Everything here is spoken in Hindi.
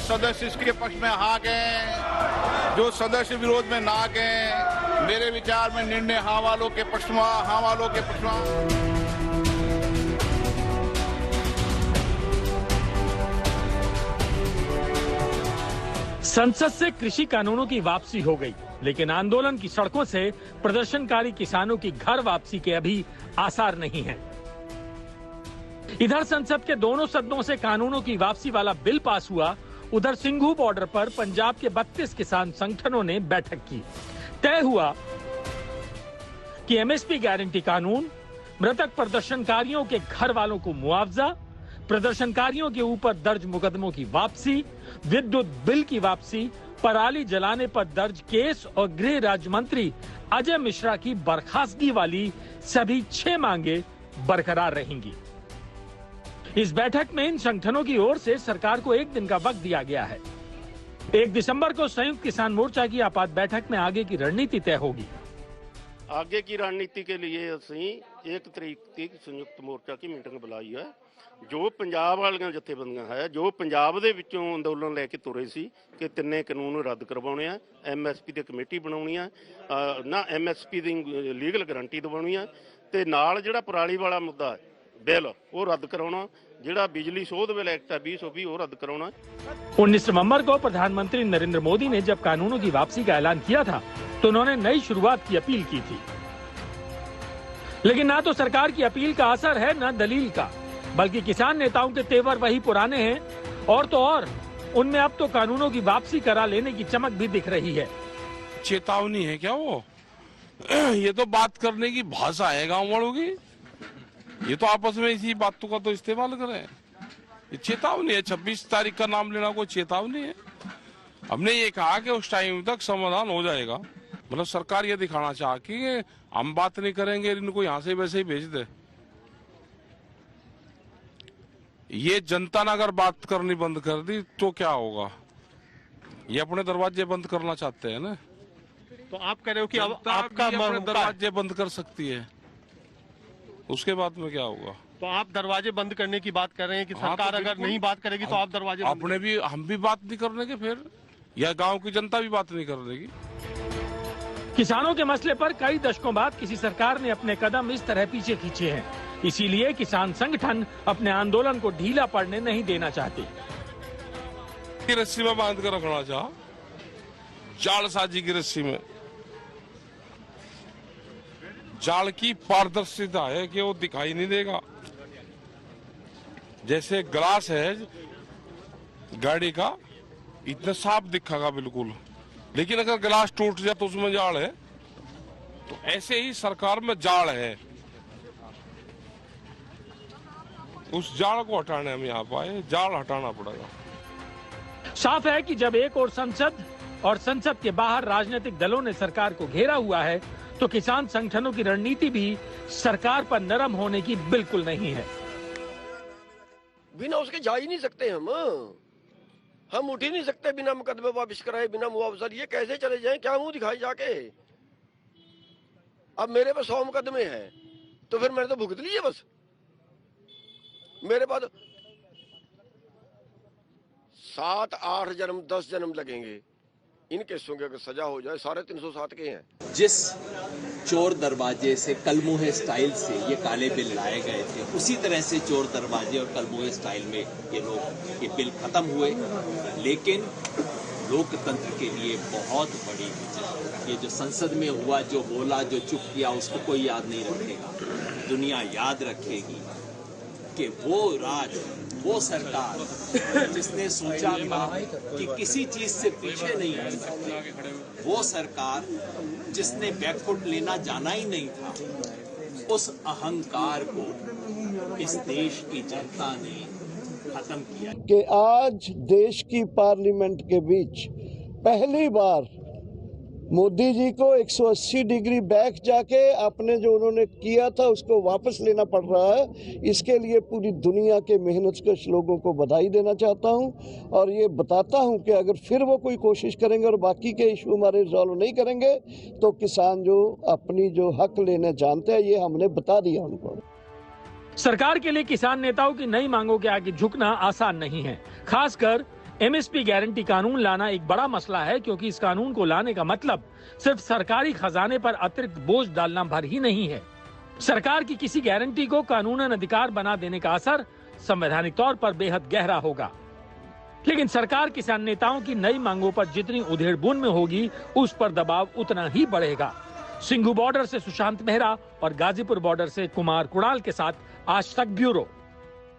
सदस्य इसके पक्ष में हाँ गए, जो सदस्य विरोध में ना गए, मेरे विचार में निर्णय हाँ वालों के पक्ष में, हाँ वालों के पक्ष में। संसद से कृषि कानूनों की वापसी हो गई, लेकिन आंदोलन की सड़कों से प्रदर्शनकारी किसानों की घर वापसी के अभी आसार नहीं हैं। इधर संसद के दोनों सदनों से कानूनों की वापसी वाला बिल पास हुआ, उधर सिंघू बॉर्डर पर पंजाब के 32 किसान संगठनों ने बैठक की। तय हुआ कि एमएसपी गारंटी कानून, मृतक प्रदर्शनकारियों के घर वालों को मुआवजा, प्रदर्शनकारियों के ऊपर दर्ज मुकदमों की वापसी, विद्युत बिल की वापसी, पराली जलाने पर दर्ज केस और गृह राज्य मंत्री अजय मिश्रा की बर्खास्तगी वाली सभी 6 मांगे बरकरार रहेंगी। इस बैठक में इन संगठनों की ओर से सरकार को 1 दिन का वक्त दिया गया है। 1 दिसंबर को संयुक्त किसान मोर्चा की आपात बैठक में आगे की रणनीति तय होगी। आगे की रणनीति के लिए ਅਸੀਂ 1 ਤਰੀਕ ਤੱਕ संयुक्त मोर्चा की मीटिंग बुलाई है। ਜੋ ਪੰਜਾਬ ਵਾਲੀਆਂ ਜਥੇਬੰਦੀਆਂ ਹੈ, ਜੋ ਪੰਜਾਬ ਦੇ ਵਿੱਚੋਂ ਅੰਦੋਲਨ ਲੈ ਕੇ ਤੁਰੇ ਸੀ ਕਿ ਤਿੰਨੇ ਕਾਨੂੰਨ ਰੱਦ ਕਰਵਾਉਣੇ ਆ, ਐਮਐਸਪੀ ਦੀ ਕਮੇਟੀ ਬਣਾਉਣੀ ਆ, ਨਾ ਐਮਐਸਪੀ ਦੀ ਲੀਗਲ ਗਾਰੰਟੀ ਦਿਵਾਉਣੀ ਆ, ਤੇ ਨਾਲ ਜਿਹੜਾ ਪਰਾਲੀ ਵਾਲਾ ਮੁੱਦਾ ਹੈ ਬਿੱਲ ਉਹ ਰੱਦ कराना, ਜਿਹੜਾ बिजली शोध बिल एक्ट है 2020 वो रद्द कराना। 19 नवंबर को प्रधानमंत्री नरेंद्र मोदी ने जब कानूनों की वापसी का ऐलान किया था तो उन्होंने नई शुरुआत की अपील की थी, लेकिन ना तो सरकार की अपील का असर है न दलील का, बल्कि किसान नेताओं के तेवर वही पुराने हैं, और तो और उनमें अब तो कानूनों की वापसी करा लेने की चमक भी दिख रही है। चेतावनी है क्या वो? ये तो बात करने की भाषा है गांव वालों की, ये तो आपस में इसी बातों का तो इस्तेमाल करें। ये चेतावनी है, 26 तारीख का नाम लेना कोई चेतावनी है? हमने ये कहा कि उस टाइम तक समाधान हो जाएगा। मतलब सरकार ये दिखाना चाह कि हम बात नहीं करेंगे, इनको यहाँ से वैसे ही भेज दे। ये जनता ने अगर बात करनी बंद कर दी तो क्या होगा? ये अपने दरवाजे बंद करना चाहते हैं ना। तो आप कह रहे हो कि अब आपका अपने दरवाजे बंद कर सकती है, उसके बाद में क्या होगा? तो आप दरवाजे बंद करने की बात कर रहे हैं कि सरकार तो अगर नहीं बात करेगी तो आप दरवाजे अपने भी, हम भी बात नहीं करने के, फिर या गांव की जनता भी बात नहीं कर देगी। किसानों के मसले पर कई दशकों बाद किसी सरकार ने अपने कदम इस तरह पीछे खींचे हैं, इसीलिए किसान संगठन अपने आंदोलन को ढीला पड़ने नहीं देना चाहते। रस्सी में बांध कर रखना चाह, जालसाजी की रस्सी में। जाल की पारदर्शिता है कि वो दिखाई नहीं देगा। जैसे ग्लास है गाड़ी का, इतना साफ दिखेगा बिल्कुल, लेकिन अगर गिलास टूट जाए तो उसमें जाल है। तो ऐसे ही सरकार में जाल है, उस जाल को हटाने हम यहाँ पाए, जाल हटाना पड़ेगा। साफ है कि जब एक और संसद और संसद के बाहर राजनीतिक दलों ने सरकार को घेरा हुआ है, तो किसान संगठनों की रणनीति भी सरकार पर नरम होने की बिल्कुल नहीं है। बिना उसके जा ही नहीं सकते हम उठ ही नहीं सकते बिना मुकदमे वापस कराए, बिना मुआवजा। ये कैसे चले जाएं? क्या मुंह दिखाई जाके? अब मेरे पे 100 मुकदमे हैं तो फिर मैंने तो भुगत लिए बस। मेरे पास 7, 8 जन्म 10 जन्म लगेंगे इन केसों की अगर सजा हो जाए। 307 के हैं। जिस चोर दरवाजे से कलमुहे स्टाइल से ये काले बिल लाए गए थे, उसी तरह से चोर दरवाजे और कलमुहे स्टाइल में ये बिल खत्म हुए। लेकिन लोकतंत्र के लिए बहुत बड़ी विजय। ये जो संसद में हुआ, जो बोला, जो चुप किया, उसको कोई याद नहीं रखेगा। दुनिया याद रखेगी कि वो राज, वो सरकार जिसने सोचा था कि किसी चीज से पीछे नहीं हट सकते, वो सरकार जिसने बैकफुट लेना जाना ही नहीं था, उस अहंकार को इस देश की जनता ने खत्म किया। कि आज देश की पार्लियामेंट के बीच पहली बार मोदी जी को 180 डिग्री बैक जाके अपने जो उन्होंने किया था उसको वापस लेना पड़ रहा है। इसके लिए पूरी दुनिया के मेहनतकश लोगों को बधाई देना चाहता हूं और ये बताता हूं कि अगर फिर वो कोई कोशिश करेंगे और बाकी के इशू हमारे रिजॉल्व नहीं करेंगे तो किसान जो अपनी जो हक लेने जानते हैं, ये हमने बता दिया उनको। सरकार के लिए किसान नेताओं की नई मांगों के आगे झुकना आसान नहीं है, खासकर एमएसपी गारंटी कानून लाना एक बड़ा मसला है, क्योंकि इस कानून को लाने का मतलब सिर्फ सरकारी खजाने पर अतिरिक्त बोझ डालना भर ही नहीं है। सरकार की किसी गारंटी को कानूनन अधिकार बना देने का असर संवैधानिक तौर पर बेहद गहरा होगा। लेकिन सरकार किसान नेताओं की नई मांगों पर जितनी उधेड़-बुन में होगी, उस पर दबाव उतना ही बढ़ेगा। सिंघू बॉर्डर से सुशांत मेहरा और गाजीपुर बॉर्डर से कुमार कुणाल के साथ आज तक ब्यूरो।